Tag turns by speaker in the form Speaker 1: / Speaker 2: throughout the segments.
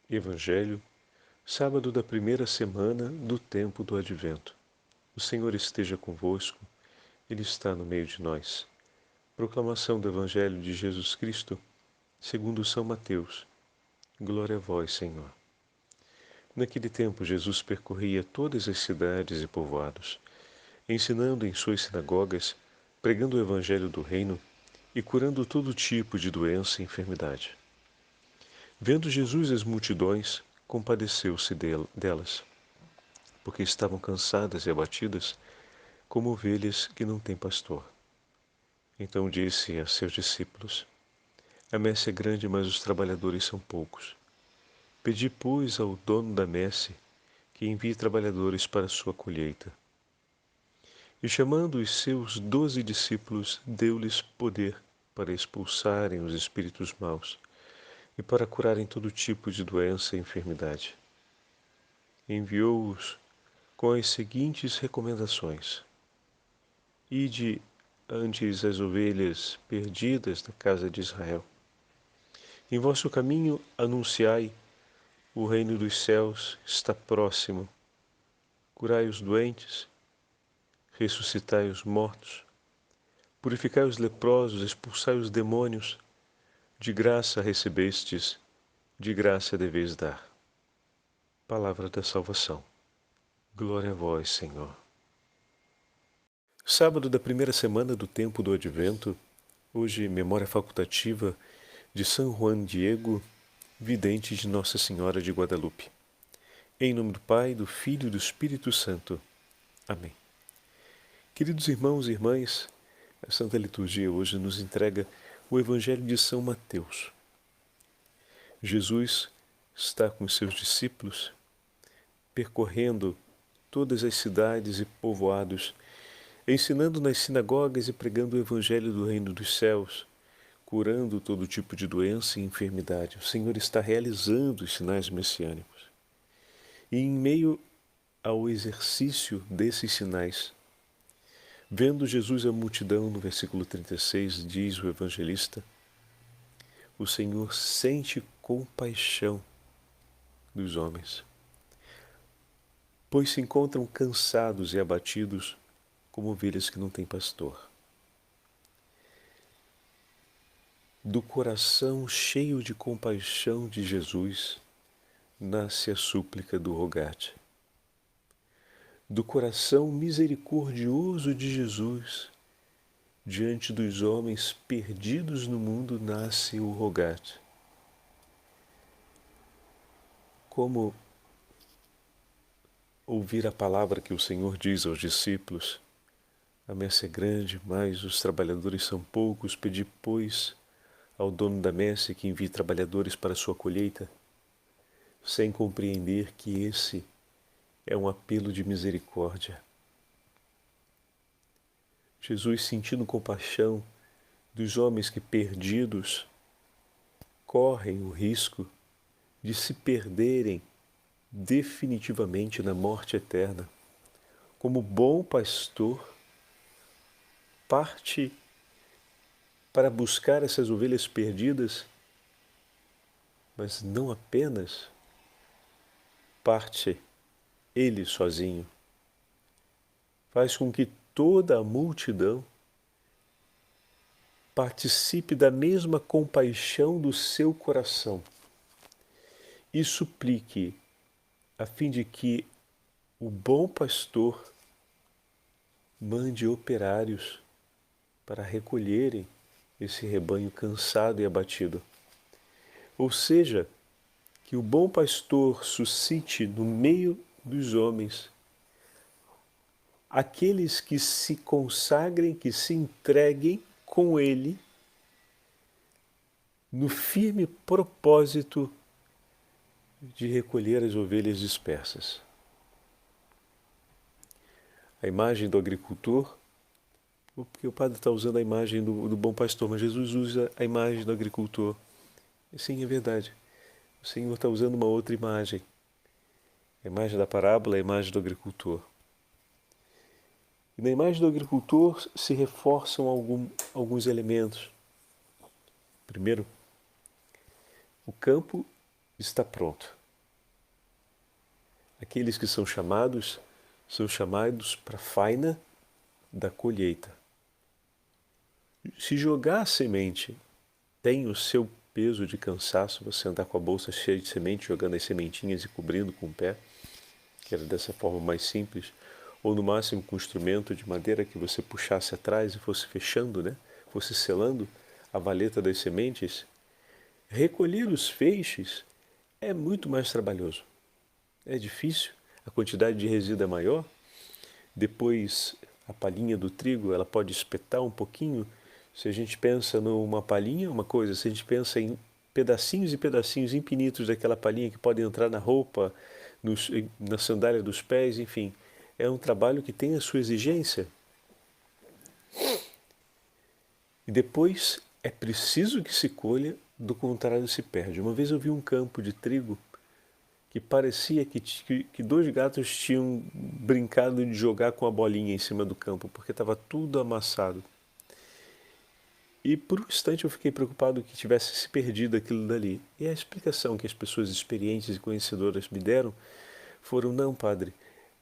Speaker 1: Evangelho, sábado da primeira semana do tempo do Advento. O Senhor esteja convosco, Ele está no meio de nós. Proclamação do Evangelho de Jesus Cristo, segundo São Mateus. Glória a vós, Senhor. Naquele tempo, Jesus percorria todas as cidades e povoados, ensinando em suas sinagogas, pregando o Evangelho do Reino e curando todo tipo de doença e enfermidade. Vendo Jesus as multidões, compadeceu-se delas, porque estavam cansadas e abatidas, como ovelhas que não têm pastor. Então disse a seus discípulos: A messe é grande, mas os trabalhadores são poucos. Pedi, pois, ao dono da messe que envie trabalhadores para a sua colheita. E chamando os seus 12 discípulos, deu-lhes poder para expulsarem os espíritos maus e para curarem todo tipo de doença e enfermidade. Enviou-os com as seguintes recomendações: Ide antes as ovelhas perdidas da casa de Israel. Em vosso caminho anunciai: o reino dos céus está próximo. Curai os doentes, ressuscitai os mortos, purificai os leprosos, expulsai os demônios. De graça recebestes, de graça deveis dar. Palavra da salvação. Glória a vós, Senhor. Sábado da primeira semana do tempo do Advento, hoje memória facultativa de São Juan Diego, vidente de Nossa Senhora de Guadalupe. Em nome do Pai, do Filho e do Espírito Santo. Amém. Queridos irmãos e irmãs, a Santa Liturgia hoje nos entrega o Evangelho de São Mateus. Jesus está com os seus discípulos, percorrendo todas as cidades e povoados, ensinando nas sinagogas e pregando o Evangelho do Reino dos Céus, curando todo tipo de doença e enfermidade. O Senhor está realizando os sinais messiânicos. E em meio ao exercício desses sinais, vendo Jesus a multidão, no versículo 36, diz o evangelista, o Senhor sente compaixão dos homens, pois se encontram cansados e abatidos como ovelhas que não têm pastor. Do coração cheio de compaixão de Jesus, nasce a súplica do Rogate. Do coração misericordioso de Jesus, diante dos homens perdidos no mundo, nasce o Rogate. Como ouvir a palavra que o Senhor diz aos discípulos: a messe é grande, mas os trabalhadores são poucos. Pedi, pois, ao dono da messe que envie trabalhadores para a sua colheita, sem compreender que esse é um apelo de misericórdia. Jesus, sentindo compaixão dos homens que, perdidos, correm o risco de se perderem definitivamente na morte eterna, como bom pastor, parte para buscar essas ovelhas perdidas, mas não apenas parte ele sozinho. Faz com que toda a multidão participe da mesma compaixão do seu coração e suplique a fim de que o bom pastor mande operários para recolherem esse rebanho cansado e abatido. Ou seja, que o bom pastor suscite no meio dos homens aqueles que se consagrem, que se entreguem com ele no firme propósito de recolher as ovelhas dispersas. A imagem do agricultor, porque o padre está usando a imagem do bom pastor, mas Jesus usa a imagem do agricultor. E sim, é verdade. O Senhor está usando uma outra imagem. A imagem da parábola é a imagem do agricultor. E na imagem do agricultor se reforçam alguns elementos. Primeiro, o campo está pronto. Aqueles que são chamados para a faina da colheita. Se jogar a semente tem o seu peso de cansaço, você andar com a bolsa cheia de semente, jogando as sementinhas e cobrindo com o pé, que era dessa forma mais simples, ou no máximo com um instrumento de madeira que você puxasse atrás e fosse fechando, né? Fosse selando a valeta das sementes. Recolher os feixes é muito mais trabalhoso. É difícil, a quantidade de resíduo é maior. Depois, a palhinha do trigo, ela pode espetar um pouquinho. Se a gente pensa numa palhinha, uma coisa, se a gente pensa em pedacinhos e pedacinhos infinitos daquela palhinha que podem entrar na roupa, na sandália dos pés, enfim, é um trabalho que tem a sua exigência. E depois é preciso que se colha, do contrário se perde. Uma vez eu vi um campo de trigo que parecia que dois gatos tinham brincado de jogar com a bolinha em cima do campo, porque estava tudo amassado. E por um instante eu fiquei preocupado que tivesse se perdido aquilo dali. E a explicação que as pessoas experientes e conhecedoras me deram foram: não, padre,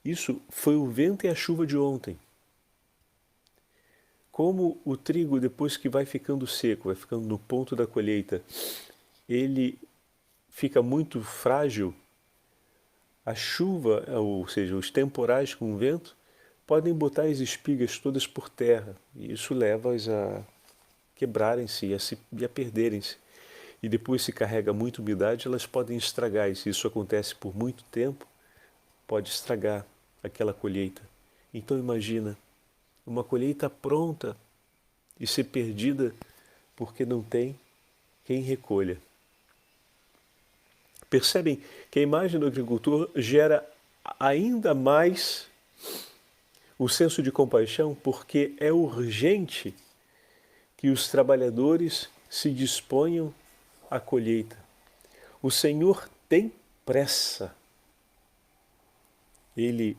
Speaker 1: isso foi o vento e a chuva de ontem. Como o trigo, depois que vai ficando seco, vai ficando no ponto da colheita, ele fica muito frágil, a chuva, ou seja, os temporais com o vento, podem botar as espigas todas por terra. E isso leva-as a quebrarem-se e a perderem-se. E depois se carrega muita umidade, elas podem estragar. E se isso acontece por muito tempo, pode estragar aquela colheita. Então imagina, uma colheita pronta e ser perdida porque não tem quem recolha. Percebem que a imagem do agricultor gera ainda mais o senso de compaixão, porque é urgente que os trabalhadores se disponham à colheita. O Senhor tem pressa. Ele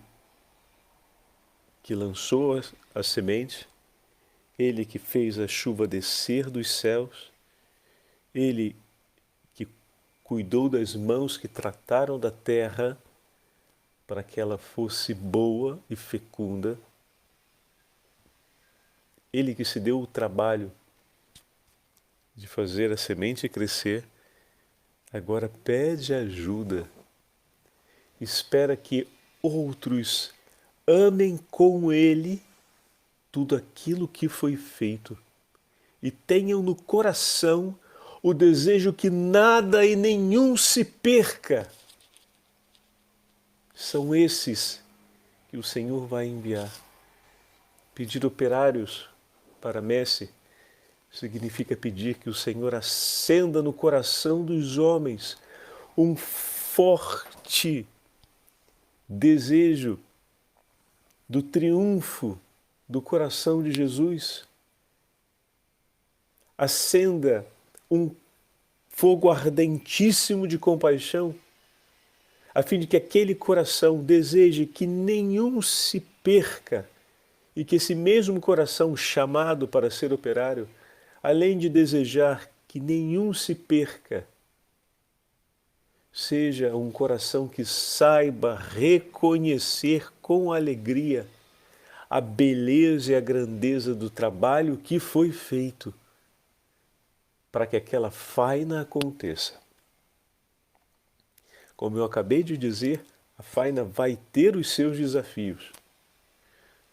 Speaker 1: que lançou as sementes, Ele que fez a chuva descer dos céus, Ele que cuidou das mãos que trataram da terra para que ela fosse boa e fecunda, Ele que se deu o trabalho de fazer a semente crescer, agora pede ajuda, espera que outros amem com Ele tudo aquilo que foi feito e tenham no coração o desejo que nada e nenhum se perca. São esses que o Senhor vai enviar. Pedir operários para a messe significa pedir que o Senhor acenda no coração dos homens um forte desejo do triunfo do coração de Jesus. Acenda um fogo ardentíssimo de compaixão, a fim de que aquele coração deseje que nenhum se perca e que esse mesmo coração chamado para ser operário, além de desejar que nenhum se perca, seja um coração que saiba reconhecer com alegria a beleza e a grandeza do trabalho que foi feito para que aquela faina aconteça. Como eu acabei de dizer, a faina vai ter os seus desafios,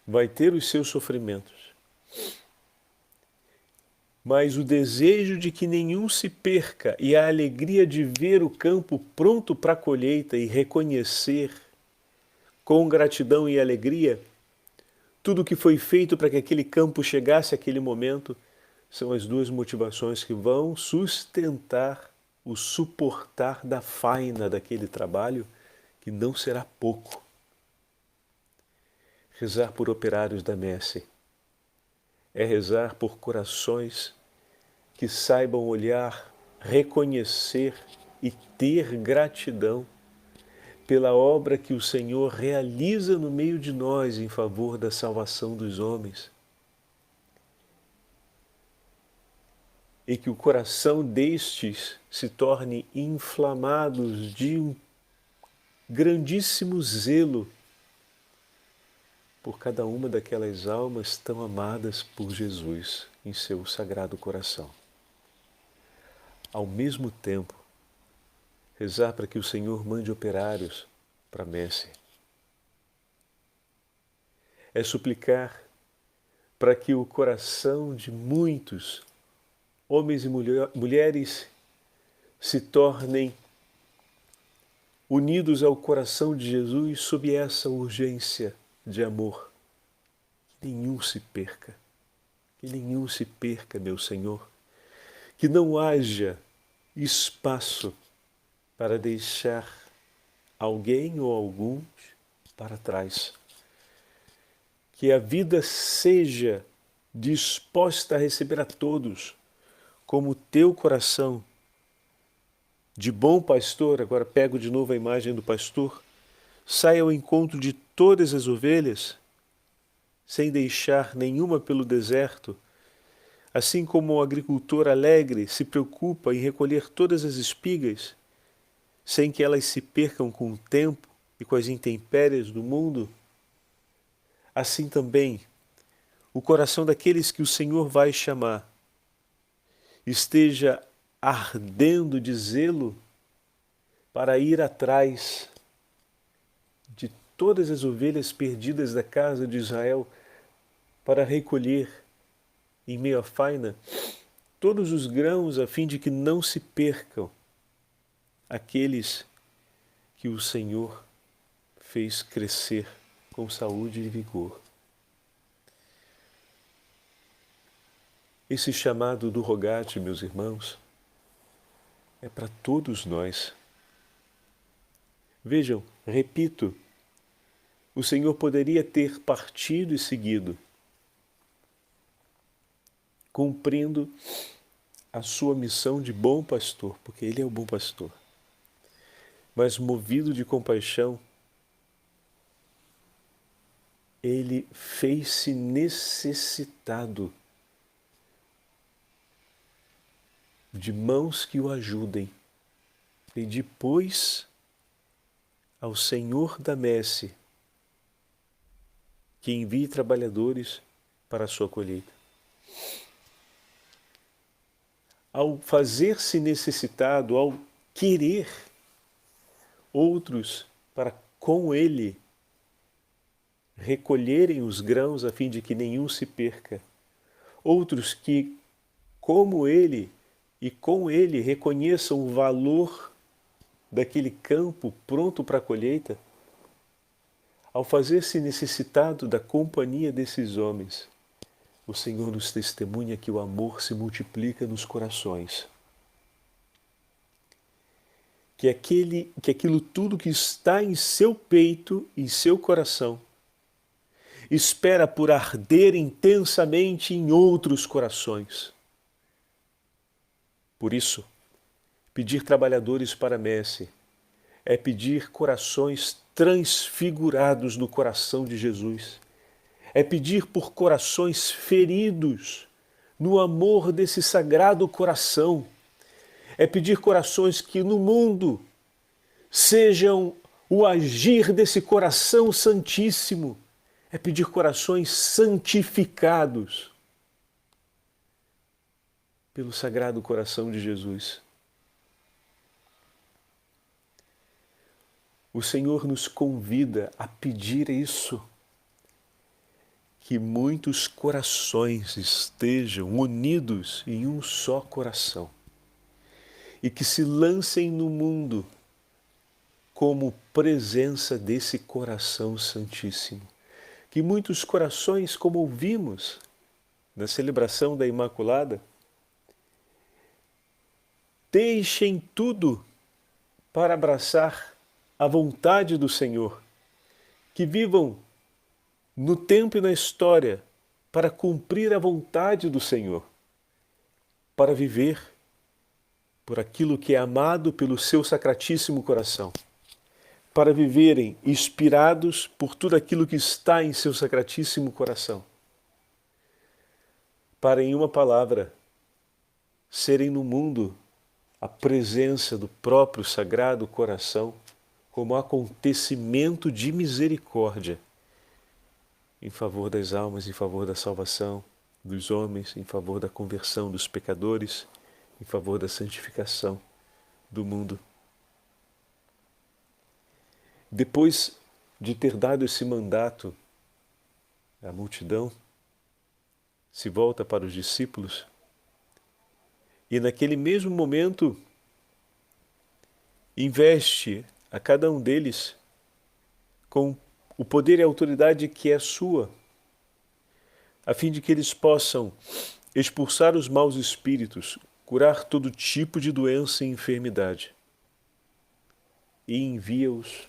Speaker 1: vai ter os seus sofrimentos. Mas o desejo de que nenhum se perca e a alegria de ver o campo pronto para a colheita e reconhecer com gratidão e alegria tudo o que foi feito para que aquele campo chegasse àquele momento, são as duas motivações que vão sustentar o suportar da faina daquele trabalho, que não será pouco. Rezar por operários da messe é rezar por corações que saibam olhar, reconhecer e ter gratidão pela obra que o Senhor realiza no meio de nós em favor da salvação dos homens. e que o coração destes se torne inflamados de um grandíssimo zelo por cada uma daquelas almas tão amadas por Jesus em seu sagrado coração. Ao mesmo tempo, rezar para que o Senhor mande operários para a messe. É suplicar para que o coração de muitos homens e mulheres se tornem unidos ao coração de Jesus sob essa urgência de amor. Que nenhum se perca, meu Senhor. Que não haja espaço para deixar alguém ou alguns para trás. Que a vida seja disposta a receber a todos, como teu coração de bom pastor, agora pego de novo a imagem do pastor, sai ao encontro de todas as ovelhas, sem deixar nenhuma pelo deserto, assim como o agricultor alegre se preocupa em recolher todas as espigas, sem que elas se percam com o tempo e com as intempéries do mundo, assim também o coração daqueles que o Senhor vai chamar esteja ardendo de zelo para ir atrás de todas as ovelhas perdidas da casa de Israel, para recolher em meio à faina todos os grãos a fim de que não se percam aqueles que o Senhor fez crescer com saúde e vigor. Esse chamado do Rogate, meus irmãos, é para todos nós. Vejam, repito, o Senhor poderia ter partido e seguido, cumprindo a sua missão de bom pastor, porque Ele é o bom pastor. Mas movido de compaixão, Ele fez-se necessitado de mãos que o ajudem. Pedi, pois, ao Senhor da messe que envie trabalhadores para a sua colheita. Ao fazer-se necessitado, ao querer outros para com ele recolherem os grãos a fim de que nenhum se perca, outros que, como ele e com ele, reconheçam o valor daquele campo pronto para a colheita, ao fazer-se necessitado da companhia desses homens, o Senhor nos testemunha que o amor se multiplica nos corações. Que aquilo tudo que está em seu peito, em seu coração, espera por arder intensamente em outros corações. Por isso, pedir trabalhadores para a messe é pedir corações transfigurados no coração de Jesus. É pedir por corações feridos no amor desse sagrado coração. É pedir corações que no mundo sejam o agir desse coração santíssimo. É pedir corações santificados pelo sagrado coração de Jesus. O Senhor nos convida a pedir isso, que muitos corações estejam unidos em um só coração e que se lancem no mundo como presença desse coração santíssimo. Que muitos corações, como ouvimos na celebração da Imaculada, deixem tudo para abraçar a vontade do Senhor, que vivam no tempo e na história para cumprir a vontade do Senhor, para viver por aquilo que é amado pelo seu sacratíssimo coração, para viverem inspirados por tudo aquilo que está em seu sacratíssimo coração, para, em uma palavra, serem no mundo a presença do próprio Sagrado Coração como acontecimento de misericórdia em favor das almas, em favor da salvação dos homens, em favor da conversão dos pecadores, em favor da santificação do mundo. Depois de ter dado esse mandato à multidão, se volta para os discípulos e naquele mesmo momento investe a cada um deles com o poder e a autoridade que é sua, a fim de que eles possam expulsar os maus espíritos, curar todo tipo de doença e enfermidade. E envia-os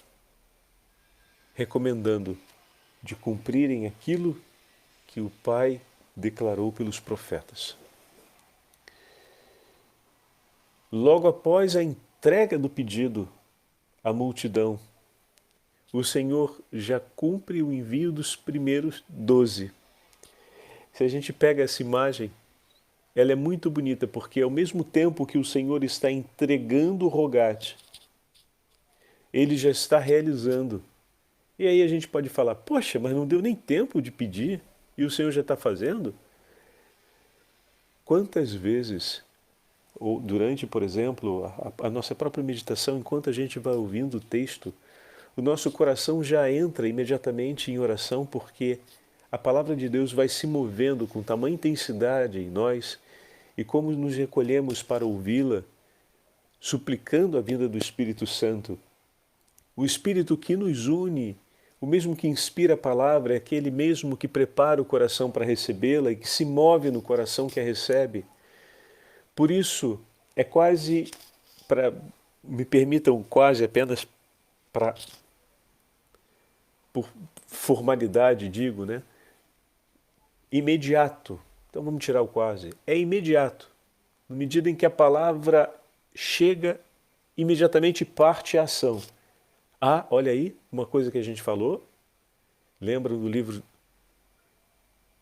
Speaker 1: recomendando de cumprirem aquilo que o Pai declarou pelos profetas. Logo após a entrega do pedido à multidão, o Senhor já cumpre o envio dos primeiros 12. Se a gente pega essa imagem, ela é muito bonita, porque ao mesmo tempo que o Senhor está entregando o rogate, Ele já está realizando. E aí a gente pode falar, poxa, mas não deu nem tempo de pedir e o Senhor já está fazendo? Quantas vezes, ou durante, por exemplo, a nossa própria meditação, enquanto a gente vai ouvindo o texto, o nosso coração já entra imediatamente em oração, porque a palavra de Deus vai se movendo com tamanha intensidade em nós, e como nos recolhemos para ouvi-la, suplicando a vinda do Espírito Santo. O Espírito que nos une, o mesmo que inspira a palavra, é aquele mesmo que prepara o coração para recebê-la e que se move no coração que a recebe. Por isso, é quase, me permitam, quase apenas por formalidade digo, né? Imediato. Então vamos tirar o quase. É imediato. Na medida em que a palavra chega, imediatamente parte a ação. Ah, olha aí, uma coisa que a gente falou. Lembra do livro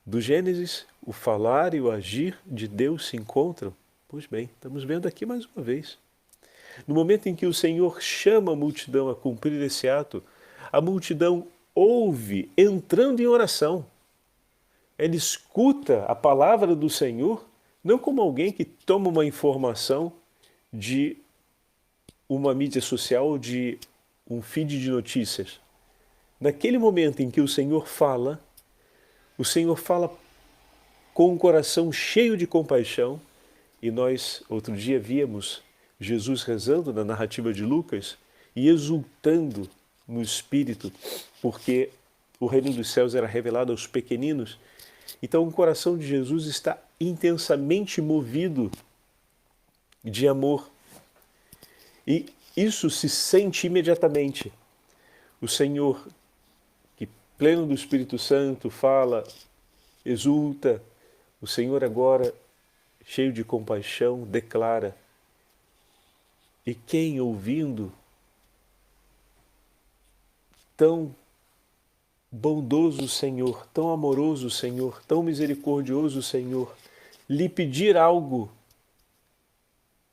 Speaker 1: do Gênesis? O falar e o agir de Deus se encontram. Pois bem, estamos vendo aqui mais uma vez. No momento em que o Senhor chama a multidão a cumprir esse ato, a multidão ouve entrando em oração. Ela escuta a palavra do Senhor, não como alguém que toma uma informação de uma mídia social ou de um feed de notícias. Naquele momento em que o Senhor fala com um coração cheio de compaixão, e nós, outro dia, víamos Jesus rezando na narrativa de Lucas e exultando no Espírito, porque o reino dos céus era revelado aos pequeninos. Então o coração de Jesus está intensamente movido de amor. E isso se sente imediatamente. O Senhor, que pleno do Espírito Santo, fala, exulta. O Senhor agora, cheio de compaixão, declara. E quem ouvindo, tão bondoso Senhor, tão amoroso Senhor, tão misericordioso Senhor, lhe pedir algo,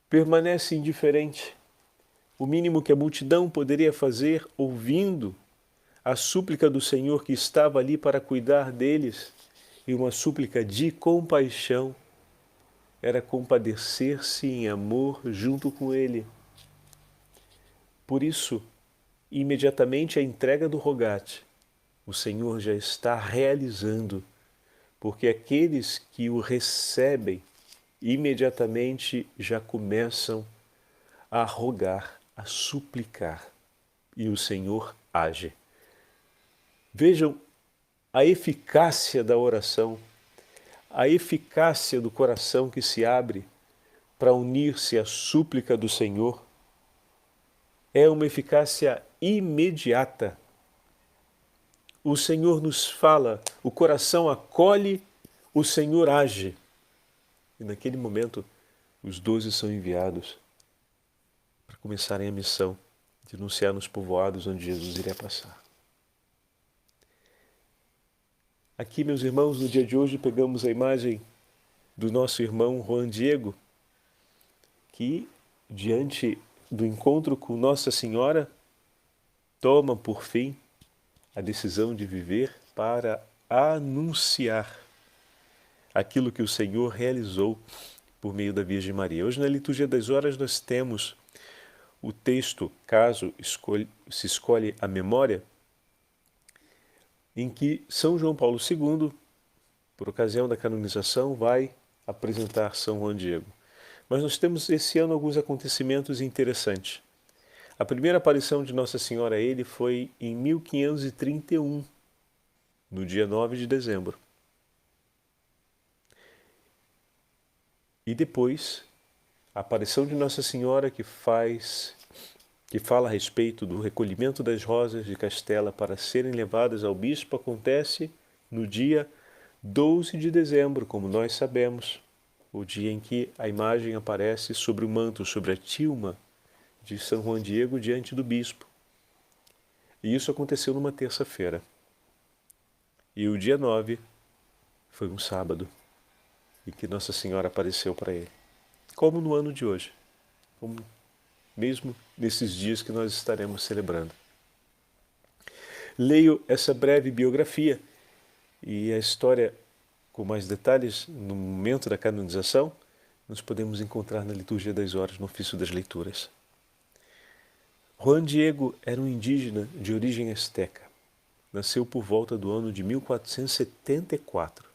Speaker 1: permanece indiferente. O mínimo que a multidão poderia fazer, ouvindo a súplica do Senhor que estava ali para cuidar deles, e uma súplica de compaixão, era compadecer-se em amor junto com Ele. Por isso, imediatamente a entrega do rogate, o Senhor já está realizando, porque aqueles que o recebem imediatamente já começam a rogar, a suplicar, e o Senhor age. Vejam a eficácia da oração, a eficácia do coração que se abre para unir-se à súplica do Senhor. É uma eficácia imediata. O Senhor nos fala, o coração acolhe, o Senhor age. E naquele momento, os 12 são enviados para começarem a missão de anunciar nos povoados onde Jesus iria passar. Aqui, meus irmãos, no dia de hoje pegamos a imagem do nosso irmão Juan Diego, que, diante do encontro com Nossa Senhora, toma por fim a decisão de viver para anunciar aquilo que o Senhor realizou por meio da Virgem Maria. Hoje, na Liturgia das Horas, nós temos o texto, caso se escolhe a memória, em que São João Paulo II, por ocasião da canonização, vai apresentar São Juan Diego. Mas nós temos esse ano alguns acontecimentos interessantes. A primeira aparição de Nossa Senhora a ele foi em 1531, no dia 9 de dezembro. E depois, a aparição de Nossa Senhora que fala a respeito do recolhimento das rosas de Castela para serem levadas ao bispo acontece no dia 12 de dezembro, como nós sabemos, o dia em que a imagem aparece sobre o manto, sobre a tilma de São Juan Diego diante do bispo. E isso aconteceu numa terça-feira. E o dia 9 foi um sábado, e que Nossa Senhora apareceu para ele. Como no ano de hoje, como mesmo nesses dias que nós estaremos celebrando. Leio essa breve biografia e a história com mais detalhes no momento da canonização, nós podemos encontrar na Liturgia das Horas, no ofício das leituras. Juan Diego era um indígena de origem asteca. Nasceu por volta do ano de 1474,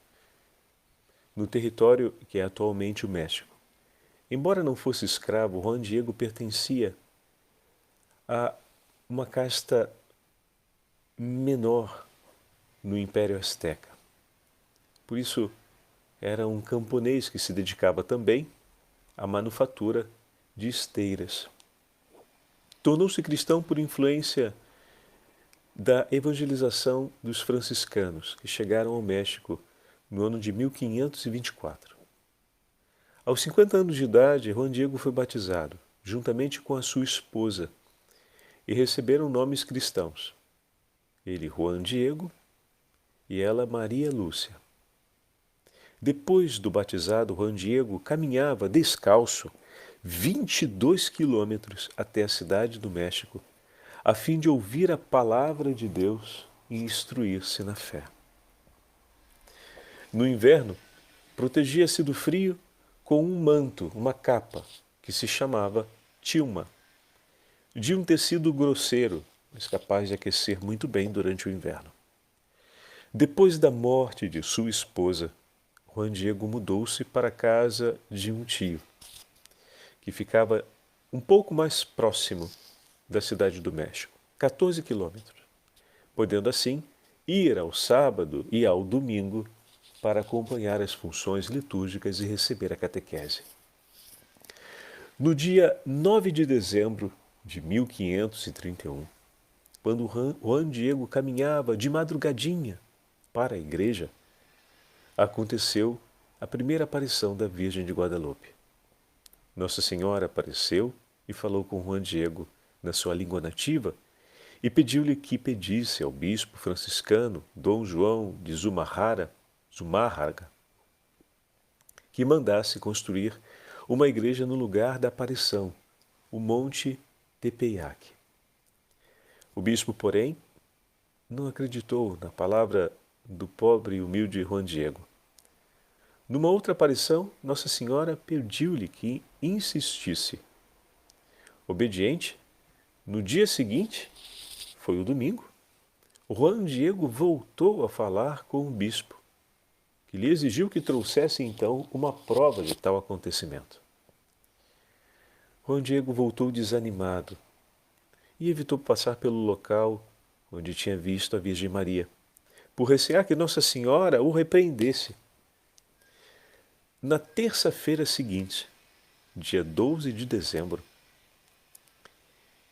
Speaker 1: no território que é atualmente o México. Embora não fosse escravo, Juan Diego pertencia a uma casta menor no Império Azteca. Por isso, era um camponês que se dedicava também à manufatura de esteiras. Tornou-se cristão por influência da evangelização dos franciscanos, que chegaram ao México no ano de 1524. Aos 50 anos de idade, Juan Diego foi batizado, juntamente com a sua esposa, e receberam nomes cristãos. Ele, Juan Diego, e ela, Maria Lúcia. Depois do batizado, Juan Diego caminhava descalço 22 quilômetros até a cidade do México, a fim de ouvir a palavra de Deus e instruir-se na fé. No inverno, protegia-se do frio com um manto, uma capa, que se chamava tilma, de um tecido grosseiro, mas capaz de aquecer muito bem durante o inverno. Depois da morte de sua esposa, Juan Diego mudou-se para a casa de um tio, que ficava um pouco mais próximo da cidade do México, 14 quilômetros, podendo assim ir ao sábado e ao domingo para acompanhar as funções litúrgicas e receber a catequese. No dia 9 de dezembro de 1531, quando Juan Diego caminhava de madrugadinha para a igreja, aconteceu a primeira aparição da Virgem de Guadalupe. Nossa Senhora apareceu e falou com Juan Diego na sua língua nativa e pediu-lhe que pedisse ao bispo franciscano Dom João de Zumárraga que mandasse construir uma igreja no lugar da aparição, o Monte Tepeyac. O bispo, porém, não acreditou na palavra do pobre e humilde Juan Diego. Numa outra aparição, Nossa Senhora pediu-lhe que insistisse. Obediente, no dia seguinte, foi o domingo, Juan Diego voltou a falar com o bispo, que lhe exigiu que trouxesse então uma prova de tal acontecimento. Juan Diego voltou desanimado e evitou passar pelo local onde tinha visto a Virgem Maria, por recear que Nossa Senhora o repreendesse. Na terça-feira seguinte, dia 12 de dezembro,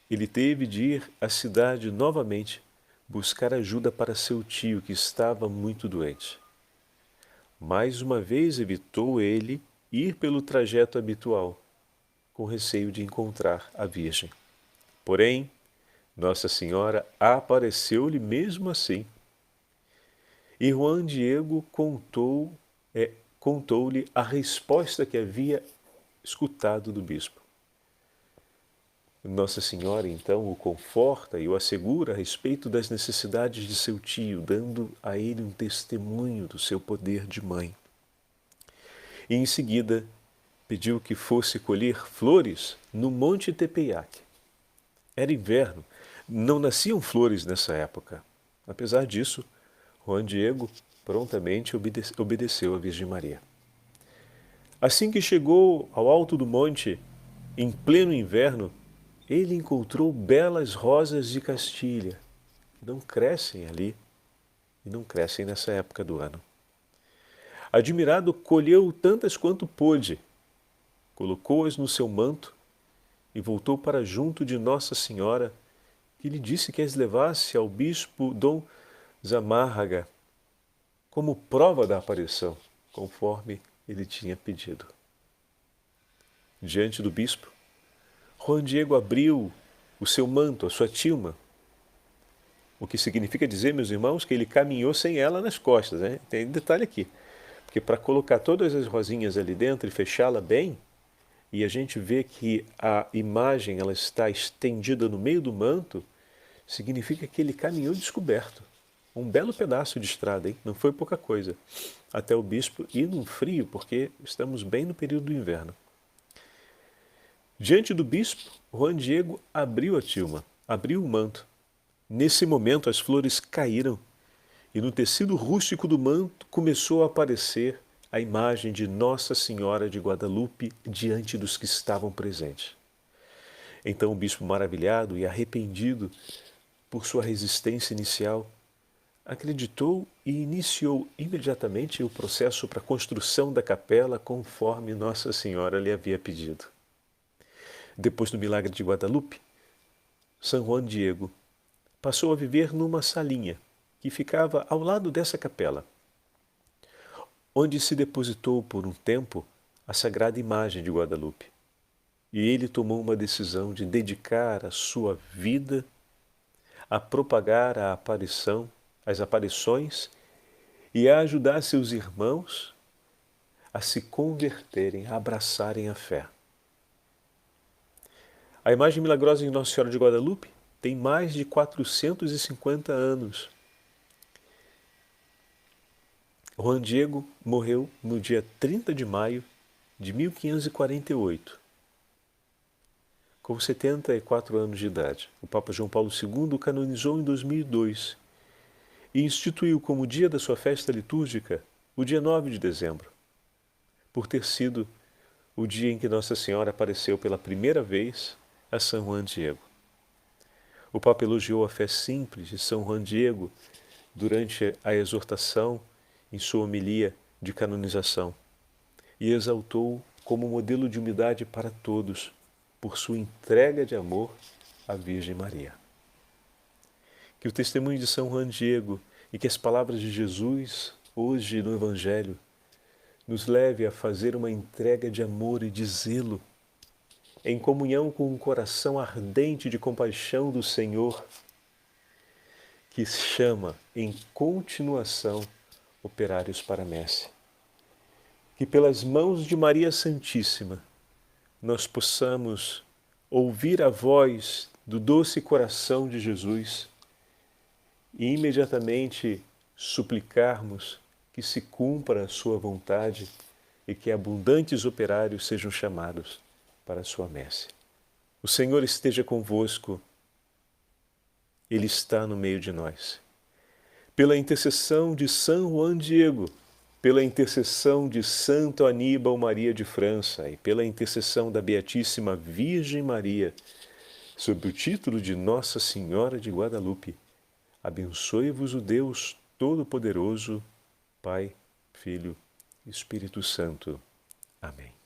Speaker 1: ele teve de ir à cidade novamente buscar ajuda para seu tio, que estava muito doente. Mais uma vez evitou ele ir pelo trajeto habitual, com receio de encontrar a Virgem. Porém, Nossa Senhora apareceu-lhe mesmo assim. E Juan Diego contou-lhe a resposta que havia escutado do bispo. Nossa Senhora, então, o conforta e o assegura a respeito das necessidades de seu tio, dando a ele um testemunho do seu poder de mãe. E em seguida, pediu que fosse colher flores no Monte Tepeyac. Era inverno, não nasciam flores nessa época. Apesar disso, Juan Diego prontamente obedeceu à Virgem Maria. Assim que chegou ao alto do monte, em pleno inverno, ele encontrou belas rosas de Castilha, que não crescem ali e não crescem nessa época do ano. Admirado, colheu tantas quanto pôde, colocou-as no seu manto e voltou para junto de Nossa Senhora, que lhe disse que as levasse ao bispo Dom Zamárraga como prova da aparição, conforme ele tinha pedido. Diante do bispo, Juan Diego abriu o seu manto, a sua tilma, o que significa dizer, meus irmãos, que ele caminhou sem ela nas costas, né? Tem um detalhe aqui, porque para colocar todas as rosinhas ali dentro e fechá-la bem, e a gente vê que a imagem ela está estendida no meio do manto, significa que ele caminhou descoberto. Um belo pedaço de estrada, hein? Não foi pouca coisa. Até o bispo ir num frio, porque estamos bem no período do inverno. Diante do bispo, Juan Diego abriu a tilma, abriu o manto. Nesse momento as flores caíram e no tecido rústico do manto começou a aparecer a imagem de Nossa Senhora de Guadalupe diante dos que estavam presentes. Então o bispo, maravilhado e arrependido por sua resistência inicial, acreditou e iniciou imediatamente o processo para a construção da capela conforme Nossa Senhora lhe havia pedido. Depois do milagre de Guadalupe, São Juan Diego passou a viver numa salinha que ficava ao lado dessa capela, onde se depositou por um tempo a sagrada imagem de Guadalupe. E ele tomou uma decisão de dedicar a sua vida a propagar a aparição, as aparições e a ajudar seus irmãos a se converterem, a abraçarem a fé. A imagem milagrosa de Nossa Senhora de Guadalupe tem mais de 450 anos. Juan Diego morreu no dia 30 de maio de 1548, com 74 anos de idade. O Papa João Paulo II o canonizou em 2002 e instituiu como dia da sua festa litúrgica o dia 9 de dezembro, por ter sido o dia em que Nossa Senhora apareceu pela primeira vez a São Juan Diego. O Papa elogiou a fé simples de São Juan Diego durante a exortação em sua homilia de canonização e exaltou como modelo de humildade para todos por sua entrega de amor à Virgem Maria. Que o testemunho de São Juan Diego e que as palavras de Jesus hoje no Evangelho nos leve a fazer uma entrega de amor e de zelo em comunhão com um coração ardente de compaixão do Senhor, que chama em continuação operários para a messe. Que pelas mãos de Maria Santíssima nós possamos ouvir a voz do doce coração de Jesus e imediatamente suplicarmos que se cumpra a sua vontade e que abundantes operários sejam chamados para a sua messe. O Senhor esteja convosco, Ele está no meio de nós. Pela intercessão de São Juan Diego, pela intercessão de Santo Aníbal Maria de França e pela intercessão da Beatíssima Virgem Maria, sob o título de Nossa Senhora de Guadalupe, abençoe-vos o Deus Todo-Poderoso, Pai, Filho e Espírito Santo. Amém.